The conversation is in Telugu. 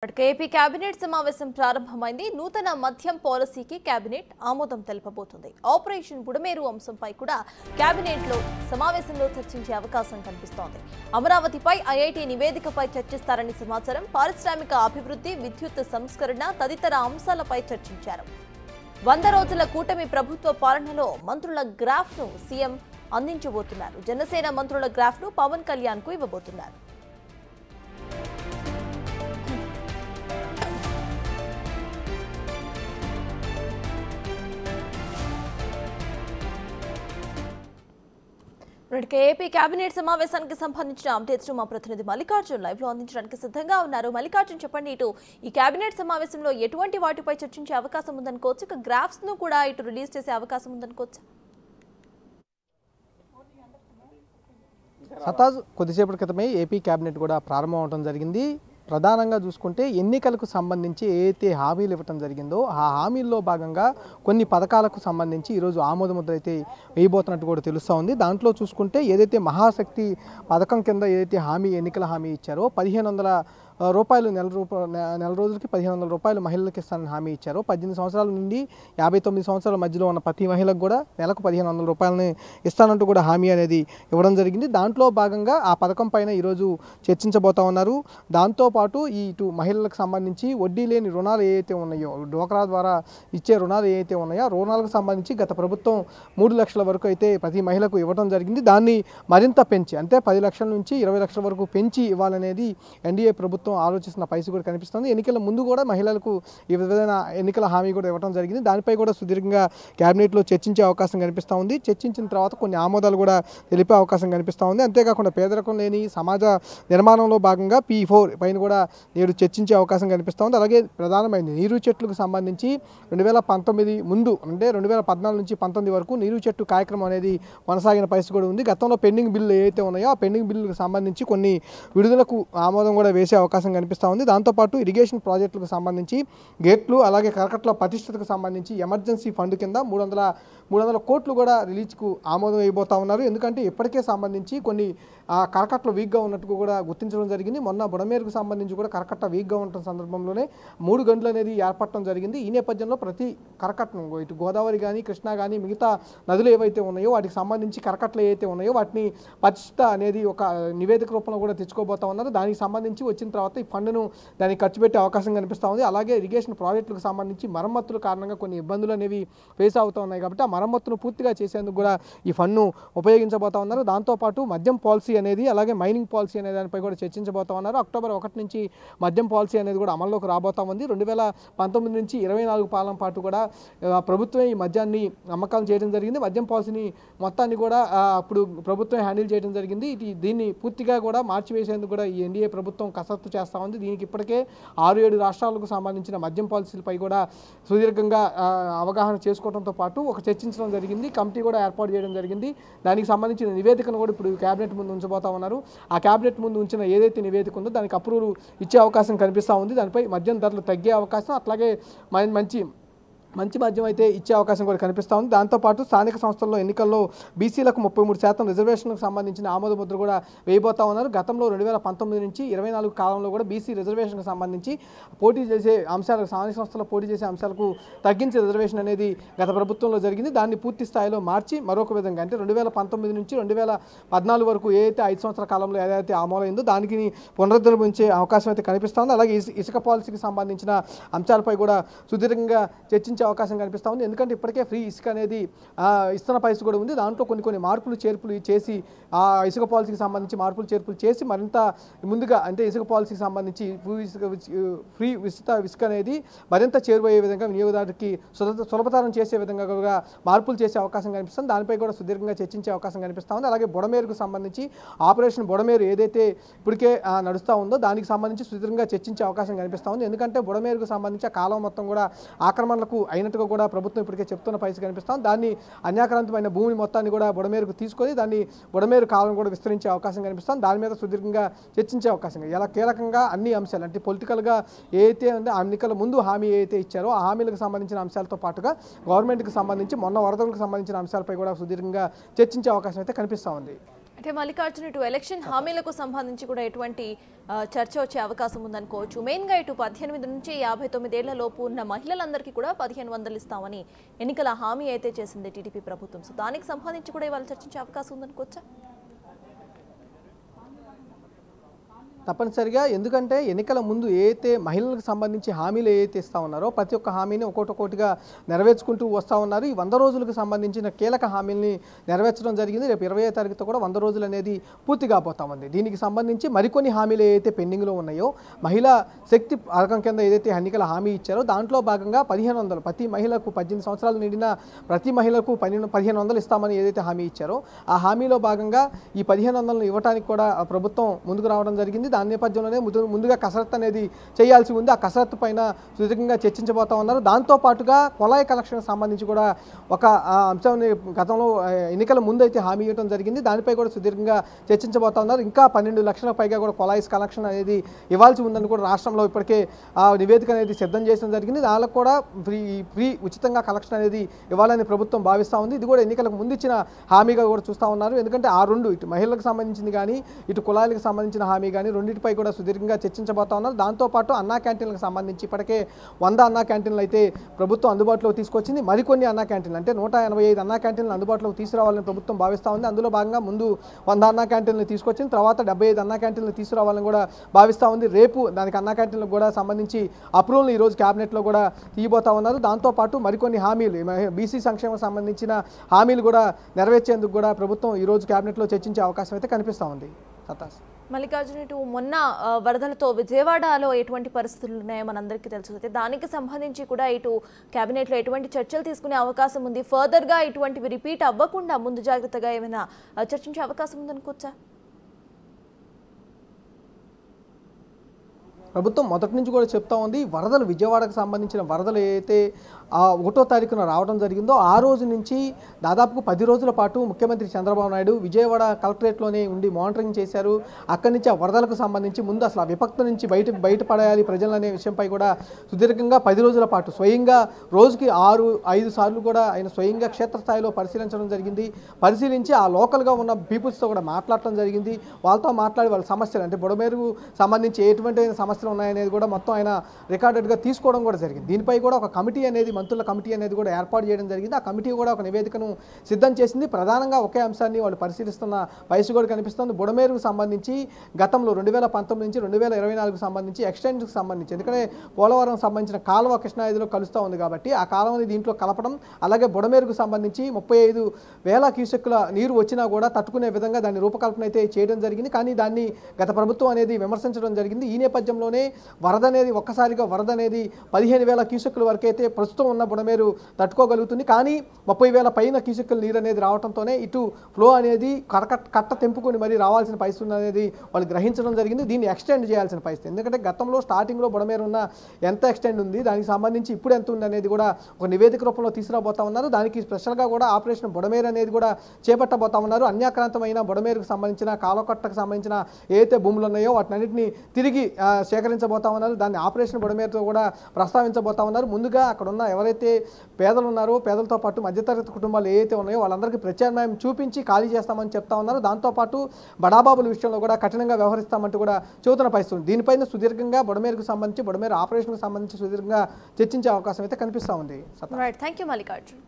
ఏపీ కేబినెట్ సమావేశం ప్రారంభమైంది. నూతన మద్యం పాలసీకి కేబినెట్ ఆమోదం తెలపబోతుంది. ఆపరేషన్ బుడమేరు అంశంపై కూడా కేబినెట్ లో సమావేశంలో చర్చించే అవకాశం కనిపిస్తోంది. అమరావతిపై ఐఐటీ నివేదికపై చర్చిస్తారని సమాచారం. పారిశ్రామిక అభివృద్ధి, విద్యుత్ సంస్కరణ తదితర అంశాలపై చర్చించారు. 100 రోజుల కూటమి ప్రభుత్వ పాలనలో మంత్రుల గ్రాఫ్ ను సీఎం అందించబోతున్నారు. జనసేన మంత్రుల గ్రాఫ్ ను పవన్ కళ్యాణ్ కు ఇవ్వబోతున్నారు. ఏపీ కేబినెట్ సమావేశానికి సంబంధించిన అప్డేట్స్ మా ప్రతినిధి మల్లికార్జున్ లైవ్ లో అందించడానికి సిద్ధంగా ఉన్నారు. మల్లికార్జున్, చెప్పండి, ఇటు ఈ కేబినెట్ సమావేశంలో ఎటువంటి వాటిపై చర్చించే అవకాశం ఉందనుకోవచ్చు? ఇక గ్రాఫ్స్ ను కూడా ఇటు రిలీజ్ చేసే అవకాశం ఉందనుకోవచ్చు. సతాజ్ కొద్దిసేపటి క్రితమే ఏపీ కేబినెట్ కూడా ప్రారంభం అవడం జరిగింది. ప్రధానంగా చూసుకుంటే ఎన్నికలకు సంబంధించి ఏదైతే హామీలు ఇవ్వటం జరిగిందో ఆ హామీల్లో భాగంగా కొన్ని పథకాలకు సంబంధించి ఈరోజు ఆమోద ముద్ర అయితే వేయబోతున్నట్టు కూడా తెలుస్తూ ఉంది. దాంట్లో చూసుకుంటే ఏదైతే మహాశక్తి పథకం కింద ఏదైతే ఎన్నికల హామీ ఇచ్చారో 1500 రూపాయలు నెల రోజులకి 1500 రూపాయలు మహిళలకు ఇస్తానని హామీ ఇచ్చారు. 18 సంవత్సరాల నుండి 59 సంవత్సరాల మధ్యలో ఉన్న ప్రతి మహిళకు కూడా నెలకు 1500 రూపాయలని ఇస్తానంటూ కూడా హామీ అనేది ఇవ్వడం జరిగింది. దాంట్లో భాగంగా ఆ పథకం పైన ఈరోజు చర్చించబోతా ఉన్నారు. దాంతోపాటు ఇటు మహిళలకు సంబంధించి వడ్డీ లేని రుణాలు ఏవైతే ఉన్నాయో, డోక్రా ద్వారా ఇచ్చే రుణాలు ఏవైతే ఉన్నాయో ఆ రుణాలకు సంబంధించి గత ప్రభుత్వం 3 లక్షల వరకు అయితే ప్రతి మహిళకు ఇవ్వడం జరిగింది. దాన్ని మరింత పెంచి, అంటే 10 లక్షల నుంచి 20 లక్షల వరకు పెంచి ఇవ్వాలనేది ఎన్డీఏ ప్రభుత్వం ఆలోచిస్తున్న పరిస్థితి కూడా కనిపిస్తుంది. ఎన్నికల ముందు కూడా మహిళలకు ఈ విధమైన ఎన్నికల హామీ కూడా ఇవ్వడం జరిగింది. దానిపై కూడా సుదీర్ఘంగా కేబినెట్లో చర్చించే అవకాశం కనిపిస్తూ ఉంది. చర్చించిన తర్వాత కొన్ని ఆమోదాలు కూడా తెలిపే అవకాశం కనిపిస్తూ ఉంది. అంతేకాకుండా పేదరికం లేని సమాజ నిర్మాణంలో భాగంగా P4 పైన కూడా నేడు చర్చించే అవకాశం కనిపిస్తూ ఉంది. అలాగే ప్రధానమైనది నీరు చెట్లకు సంబంధించి 2019 ముందు, అంటే 2014 నుంచి 19 వరకు నీరు చెట్టు కార్యక్రమం అనేది కొనసాగిన పరిస్థితి కూడా ఉంది. గతంలో పెండింగ్ బిల్లు ఏవైతే ఉన్నాయో ఆ పెండింగ్ బిల్లుకు సంబంధించి కొన్ని విడుదలకు ఆమోదం కూడా వేసే అవకాశం కనిపిస్తూ ఉంది. దాంతోపాటు ఇరిగేషన్ ప్రాజెక్టులకు సంబంధించి గేట్లు, అలాగే కరకట్ల ప్రతిష్టతకు సంబంధించి ఎమర్జెన్సీ ఫండ్ కింద 300 కోట్లు కూడా రిలీజ్కు ఆమోదం వేయబోతా ఉన్నారు. ఎందుకంటే ఇప్పటికే సంబంధించి కొన్ని కరకట్టలు వీక్గా ఉన్నట్టు కూడా గుర్తించడం జరిగింది. మొన్న బుడమేరుకు సంబంధించి కూడా కరకట్ట వీక్గా ఉన్న సందర్భంలోనే 3 గంటలు అనేది ఏర్పడటం జరిగింది. ఈ నేపథ్యంలో ప్రతి కరకట్టను, ఇటు గోదావరి కానీ కృష్ణా కానీ మిగతా నదులు ఏవైతే ఉన్నాయో వాటికి సంబంధించి కరకట్టలు ఏవైతే ఉన్నాయో వాటిని ప్రతిష్ట అనేది ఒక నివేదిక రూపంలో కూడా తెచ్చుకోబోతా ఉన్నారు. దానికి సంబంధించి వచ్చిన తర్వాత ఈ ఫండ్ను దానికి ఖర్చు పెట్టే అవకాశం కనిపిస్తూ ఉంది. అలాగే ఇరిగేషన్ ప్రాజెక్టులకు సంబంధించి మరమ్మతుల కారణంగా కొన్ని ఇబ్బందులు అనేవి ఫేస్ అవుతూ ఉన్నాయి. కాబట్టి ఆ మరమ్మతును పూర్తిగా చేసేందుకు కూడా ఈ ఫండ్ను ఉపయోగించబోతా ఉన్నారు. దాంతోపాటు మద్యం పాలసీ అనేది, అలాగే మైనింగ్ పాలసీ అనే దానిపై కూడా చర్చించబోతా ఉన్నారు. అక్టోబర్ 1 నుంచి మద్యం పాలసీ అనేది కూడా అమల్లోకి రాబోతా ఉంది. 2019 నుంచి 24 పాలన పాటు కూడా ప్రభుత్వం ఈ మద్యాన్ని అమ్మకాలు చేయడం జరిగింది. మద్యం పాలసీని మొత్తాన్ని కూడా అప్పుడు ప్రభుత్వం హ్యాండిల్ చేయడం జరిగింది. దీన్ని పూర్తిగా కూడా మార్చివేసేందుకు కూడా ఈ ఎన్డీఏ ప్రభుత్వం కసరత్తు చేస్తూ ఉంది. దీనికి ఇప్పటికే 6-7 రాష్ట్రాలకు సంబంధించిన మద్యం పాలసీలపై కూడా సుదీర్ఘంగా అవగాహన చేసుకోవడంతో పాటు ఒక చర్చించడం జరిగింది. కమిటీ కూడా ఏర్పాటు చేయడం జరిగింది. దానికి సంబంధించిన నివేదికను కూడా ఇప్పుడు కేబినెట్ ముందు ఉంచబోతా ఉన్నారు. ఆ కేబినెట్ ముందు ఉంచిన ఏదైతే నివేదిక ఉందో దానికి అప్రూవల్ ఇచ్చే అవకాశం కనిపిస్తూ ఉంది. దానిపై మద్యం ధరలు తగ్గే అవకాశం, అట్లాగే మంచి మద్యం అయితే ఇచ్చే అవకాశం కూడా కనిపిస్తూ ఉంది. దాంతోపాటు స్థానిక సంస్థల్లో ఎన్నికల్లో బీసీలకు 33% రిజర్వేషన్లకు సంబంధించిన ఆమోద ముద్ర కూడా వేయబోతా ఉన్నారు. గతంలో 2019 నుంచి 24 కాలంలో కూడా బీసీ రిజర్వేషన్కి సంబంధించి పోటీ చేసే అంశాలకు, స్థానిక సంస్థల్లో పోటీ చేసే అంశాలకు తగ్గించే రిజర్వేషన్ అనేది గత ప్రభుత్వంలో జరిగింది. దాన్ని పూర్తి స్థాయిలో మార్చి మరొక విధంగా, అంటే 2019 నుంచి 2014 వరకు ఏదైతే 5 సంవత్సరాల కాలంలో ఏదైతే అమలైందో దానికి పునరుద్ధరించే అవకాశం అయితే కనిపిస్తూ ఉంది. అలాగే ఇసుక పాలసీకి సంబంధించిన అంశాలపై కూడా సుదీర్ఘంగా చర్చించే అవకాశం కనిపిస్తూ ఉంది. ఎందుకంటే ఇప్పటికే ఫ్రీ ఇసుక అనేది ఇస్తున్న పరిస్థితి కూడా ఉంది. దాంట్లో కొన్ని మార్పులు చేర్పులు చేసి ఆ ఇసుక పాలసీకి సంబంధించి మార్పులు చేర్పులు చేసి మరింత ముందుగా, అంటే ఇసుక పాలసీకి సంబంధించి ఫ్రీ ఇసుక అనేది మరింత చేరువయ్యే విధంగా వినియోగదారుడికి సులభతరం చేసే విధంగా కూడా మార్పులు చేసే అవకాశం కనిపిస్తుంది. దానిపై కూడా సుదీర్ఘంగా చర్చించే అవకాశం కనిపిస్తూ ఉంది. అలాగే బుడమేరుకు సంబంధించి ఆపరేషన్ బుడమేరు ఏదైతే ఇప్పటికే నడుస్తూ ఉందో దానికి సంబంధించి సుదీర్ఘంగా చర్చించే అవకాశం కనిపిస్తూ ఉంది. ఎందుకంటే బుడమేరుకు సంబంధించి ఆ కాలం మొత్తం కూడా ఆక్రమణలకు అయినట్టుగా కూడా ప్రభుత్వం ఇప్పటికే చెప్తున్న పరిస్థితి కనిపిస్తాం. దాన్ని అన్యాక్రాంతమైన భూమి మొత్తాన్ని కూడా బుడమేరుకు తీసుకొని దాన్ని బుడమేరు కాలం కూడా విస్తరించే అవకాశం కనిపిస్తాం. దాని మీద సుదీర్ఘంగా చర్చించే అవకాశం, ఇలా కీలకంగా అన్ని అంశాలు, అంటే పొలిటికల్గా ఏదైతే అంటే ఆ ఎన్నికల ముందు హామీ ఏదైతే ఇచ్చారో ఆ హామీలకు సంబంధించిన అంశాలతో పాటుగా గవర్నమెంట్కి సంబంధించి మొన్న వరదలకు సంబంధించిన అంశాలపై కూడా సుదీర్ఘంగా చర్చించే అవకాశం అయితే కనిపిస్తూ ఉంది. అంటే మల్లికార్జున ఇటు ఎలక్షన్ హామీలకు సంబంధించి కూడా ఎటువంటి చర్చ వచ్చే అవకాశం ఉందనుకోవచ్చు. మెయిన్గా ఇటు 18 నుంచి 59 ఏళ్ల లోపు ఉన్న మహిళలందరికీ కూడా 1500 ఇస్తామని ఎన్నికల హామీ అయితే చేసింది టీడీపీ ప్రభుత్వం. సో దానికి సంబంధించి కూడా ఇవాళ చర్చించే అవకాశం ఉందనుకోవచ్చా? తప్పనిసరిగా, ఎందుకంటే ఎన్నికల ముందు ఏదైతే మహిళలకు సంబంధించి హామీలు ఏదైతే ఇస్తా ఉన్నారో ప్రతి ఒక్క హామీని ఒక్కొక్కటిగా నెరవేర్చుకుంటూ వస్తూ ఉన్నారు. ఈ 100 రోజులకు సంబంధించిన కీలక హామీల్ని నెరవేర్చడం జరిగింది. రేపు 20వ తారీఖుతో కూడా 100 రోజులు అనేది పూర్తి కాబోతా ఉంది. దీనికి సంబంధించి మరికొన్ని హామీలు ఏదైతే పెండింగ్లో ఉన్నాయో, మహిళా శక్తి పథకం కింద ఏదైతే ఎన్నికల హామీ ఇచ్చారో దాంట్లో భాగంగా 1500 ప్రతి మహిళకు 18 సంవత్సరాలు నిండిన ప్రతి మహిళకు 1500 ఇస్తామని ఏదైతే హామీ ఇచ్చారో ఆ హామీలో భాగంగా ఈ 1500 ఇవ్వడానికి కూడా ప్రభుత్వం ముందుకు రావడం జరిగింది. దాని నేపథ్యంలోనే ముందుగా కసరత్తు అనేది చేయాల్సి ఉంది. ఆ కసరత్తు పైన సుదీర్ఘంగా చర్చించబోతా ఉన్నారు. దాంతోపాటుగా కొలాయి కలెక్షన్కి సంబంధించి కూడా ఒక అంశాన్ని గతంలో ఎన్నికల ముందు అయితే హామీ ఇవ్వడం జరిగింది. దానిపై కూడా సుదీర్ఘంగా చర్చించబోతా ఉన్నారు. ఇంకా 12 లక్షల పైగా కూడా కొలాయిస్ కలెక్షన్ అనేది ఇవ్వాల్సి ఉందని కూడా రాష్ట్రంలో ఇప్పటికే ఆ నివేదిక అనేది సిద్ధం చేయడం జరిగింది. దానికి కూడా ఫ్రీ ఉచితంగా కలెక్షన్ అనేది ఇవ్వాలని ప్రభుత్వం భావిస్తూ ఉంది. ఇది కూడా ఎన్నికలకు ముందు ఇచ్చిన హామీగా కూడా చూస్తూ ఉన్నారు. ఎందుకంటే ఆ రెండు, ఇటు మహిళలకు సంబంధించింది కానీ ఇటు కులాలకు సంబంధించిన హామీ కానీ రెండింటిపై కూడా సుదీర్ఘంగా చర్చించబోతా ఉన్నారు. దాంతోపాటు అన్నా క్యాంటీన్లకు సంబంధించి ఇప్పటికే 100 అన్నా క్యాంటీన్లు అయితే ప్రభుత్వం అందుబాటులోకి తీసుకొచ్చింది. మరికొన్ని అన్నా క్యాంటీన్లు అంటే 185 అన్నా క్యాంటీన్లు అందుబాటులోకి తీసుకురావాలని ప్రభుత్వం భావిస్తూ ఉంది. అందులో భాగంగా ముందు 100 అన్నా క్యాంటీన్లు తీసుకొచ్చింది, తర్వాత 75 అన్నా క్యాంటీన్లు తీసుకురావాలని కూడా భావిస్తూ ఉంది. రేపు దానికి అన్నా క్యాంటీన్లకు కూడా సంబంధించి అప్రూవల్ ఈరోజు క్యాబినెట్లో కూడా తీయబోతా ఉన్నారు. దాంతోపాటు మరికొన్ని హామీలు, బీసీ సంక్షేమం సంబంధించిన హామీలు కూడా నెరవేర్చేందుకు కూడా ప్రభుత్వం ఈరోజు క్యాబినెట్లో చర్చించే అవకాశం అయితే కనిపిస్తూ ఉంది. మల్లికార్జున, ఇటు మొన్న వరదలతో విజయవాడలో ఎటువంటి పరిస్థితులు ఉన్నాయో మనందరికీ తెలుసు. అయితే దానికి సంబంధించి కూడా ఇటు కేబినెట్లో ఎటువంటి చర్చలు తీసుకునే అవకాశం ఉంది? ఫర్దర్గా ఇటువంటివి రిపీట్ అవ్వకుండా ముందు జాగ్రత్తగా ఏమైనా చర్చించే అవకాశం ఉందనుకోవచ్చా? ప్రభుత్వం మొదటి నుంచి కూడా చెప్తా ఉంది, వరదలు, విజయవాడకు సంబంధించిన వరదలు ఏదైతే 1వ తారీఖున రావడం జరిగిందో ఆ రోజు నుంచి దాదాపు 10 రోజుల పాటు ముఖ్యమంత్రి చంద్రబాబు నాయుడు విజయవాడ కలెక్టరేట్లోనే ఉండి మానిటరింగ్ చేశారు. అక్కడి నుంచి ఆ వరదలకు సంబంధించి ముందు అసలు ఆ విపత్తు నుంచి బయటపడేయాలి ప్రజలనే విషయంపై కూడా సుదీర్ఘంగా 10 రోజుల పాటు స్వయంగా రోజుకి 6-5 సార్లు కూడా ఆయన స్వయంగా క్షేత్రస్థాయిలో పరిశీలించడం జరిగింది. పరిశీలించి ఆ లోకల్గా ఉన్న పీపుల్స్తో కూడా మాట్లాడటం జరిగింది. వాళ్ళతో మాట్లాడి వాళ్ళ సమస్యలు, అంటే బుడమేరుకు సంబంధించి ఎటువంటి సమస్యలు ఉన్నాయనేది కూడా మొత్తం ఆయన రికార్డెడ్గా తీసుకోవడం కూడా జరిగింది. దీనిపై కూడా ఒక కమిటీ అనేది, మంత్రుల కమిటీ అనేది కూడా ఏర్పాటు చేయడం జరిగింది. ఆ కమిటీ కూడా ఒక నివేదికను సిద్ధం చేసింది. ప్రధానంగా ఒకే అంశాన్ని వాళ్ళు పరిశీలిస్తున్న వయసు కూడా కనిపిస్తుంది. బుడమేరుకు సంబంధించి గతంలో 2019 నుంచి 2024కు సంబంధించి ఎక్స్టెండ్కి సంబంధించి, ఎందుకంటే పోలవరం సంబంధించిన కాలువ కృష్ణానదిలో కలుస్తూ ఉంది కాబట్టి ఆ కాలువని దీంట్లో కలపడం, అలాగే బుడమేరుకు సంబంధించి 35,000 క్యూసెక్కుల నీరు వచ్చినా కూడా తట్టుకునే విధంగా దాన్ని రూపకల్పన అయితే చేయడం జరిగింది. కానీ దాన్ని గత ప్రభుత్వం అనేది విమర్శించడం జరిగింది. ఈ నేపథ్యంలోనే వరద అనేది ఒక్కసారిగా 15,000 క్యూసెక్కుల వరకు అయితే ప్రస్తుతం ఉన్న బుడమేరు తట్టుకోగలుగుతుంది. కానీ 30,000 పైన క్యూసెక్కుల నీరు అనేది రావడంతోనే ఇటు ఫ్లో అనేది కట్ట తెంపుకొని మరి రావాల్సిన పరిస్థితి అనేది వాళ్ళు గ్రహించడం జరిగింది. దీన్ని ఎక్స్టెండ్ చేయాల్సిన పరిస్థితి, ఎందుకంటే గతంలో స్టార్టింగ్లో బుడమేరు ఉన్న ఎంత ఎక్స్టెండ్ ఉంది, దానికి సంబంధించి ఇప్పుడు ఎంత ఉంది అనేది కూడా ఒక నివేదిక రూపంలో తీసుకురాబోతా ఉన్నారు. దానికి స్పెషల్గా కూడా ఆపరేషన్ బుడమేరు అనేది కూడా చేపట్టబోతా ఉన్నారు. అన్యాక్రాంతమైన బుడమేరుకు సంబంధించిన కాలువకట్టకు సంబంధించిన ఏదైతే భూములు ఉన్నాయో వాటినన్నింటినీ తిరిగి సేకరించబోతా ఉన్నారు. దాన్ని ఆపరేషన్ బుడమేరుతో కూడా ప్రస్తావించబోతా ఉన్నారు. ముందుగా అక్కడ ఉన్న ఎవరైతే పేదలు ఉన్నారో, పేదలతో పాటు మధ్యతరగతి కుటుంబాలు ఏవైతే ఉన్నాయో వాళ్ళందరికీ ప్రత్యామ్నాయం చూపించి ఖాళీ చేస్తామని చెప్తా ఉన్నారు. దాంతోపాటు బడాబాబుల విషయంలో కూడా కఠినంగా వ్యవహరిస్తామంటూ కూడా చెబుతున్న పరిస్థితి. దీనిపైన సుదీర్ఘంగా బుడమేరుకు సంబంధించి, బుడమేరు ఆపరేషన్కు సంబంధించి సుదీర్ఘంగా చర్చించే అవకాశం అయితే కనిపిస్తూ ఉంది. Thank you Mallikarjun.